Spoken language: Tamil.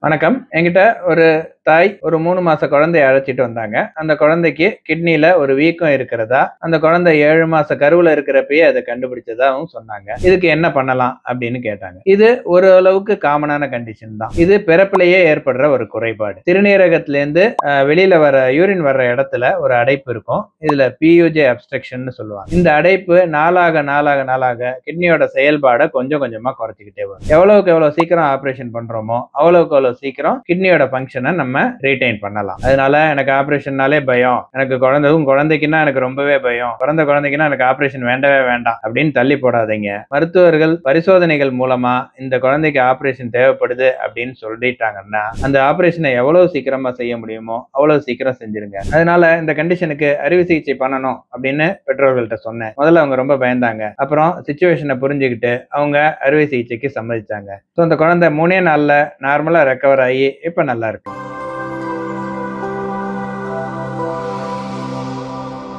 வணக்கம். என்கிட்ட ஒரு தாய் ஒரு 3 மாச குழந்தைய அழைச்சிட்டு வந்தாங்க. அந்த குழந்தைக்கு கிட்னில ஒரு வீக்கம் இருக்கிறதா, அந்த குழந்தை 7 மாச கருவுல இருக்கிறப்பயே அத கண்டுபிடிச்சதாவும் சொன்னாங்க. இதுக்கு என்ன பண்ணலாம் அப்படின்னு கேட்டாங்க. இது ஓரளவுக்கு காமனான கண்டிஷன் தான். இது பிறப்பிலேயே ஏற்படுற ஒரு குறைபாடு. சிறுநீரகத்திலேருந்து வெளியில யூரின் வர்ற இடத்துல ஒரு அடைப்பு இருக்கும். இதுல பியூஜே அப்ஸ்ட்ரக்ஷன்னு சொல்லுவாங்க. இந்த அடைப்பு நாளாக கிட்னியோட செயல்பாட கொஞ்சம் கொஞ்சமா குறைச்சுக்கிட்டே வரும். எவ்வளவுக்கு எவ்வளவு சீக்கிரம் ஆபரேஷன் பண்றோமோ அவ்வளவுக்கு அவ்வளவு சீக்கிரம் கிட்னியோட ஃபங்க்ஷனை நம்ம ரீடைன் பண்ணலாம். அதனால எனக்கு ஆபரேஷன்னாலே பயம், எனக்கு குழந்தைக்குன்னா எனக்கு ரொம்பவே பயம், பிறந்த குழந்தைக்குன்னா எனக்கு ஆபரேஷன் வேண்டவே வேண்டாம் அப்படின்னு தள்ளி போடாதீங்க. மருத்துவர்கள் பரிசோதனைகள் மூலமா இந்த குழந்தைக்கு ஆபரேஷன் தேவைப்படுது அப்படின்னு சொல்லிட்டாங்கன்னா அந்த ஆபரேஷனை எவ்வளவு சீக்கிரமா செய்ய முடியுமோ அவ்வளவு சீக்கிரம் செஞ்சிருங்க. அதனால இந்த கண்டிஷனுக்கு அறுவை சிகிச்சை பண்ணணும் அப்படின்னு பெற்றோர்கள்ட்ட சொன்னேன். முதல்ல அவங்க ரொம்ப பயந்தாங்க. அப்புறம் சிச்சுவேஷனை புரிஞ்சுக்கிட்டு அவங்க அறுவை சிகிச்சைக்கு சம்மதிச்சாங்க. ஸோ அந்த குழந்தை 3 நாள்ல நார்மலா ரெக்கவர் ஆகி இப்ப நல்லா இருக்கு.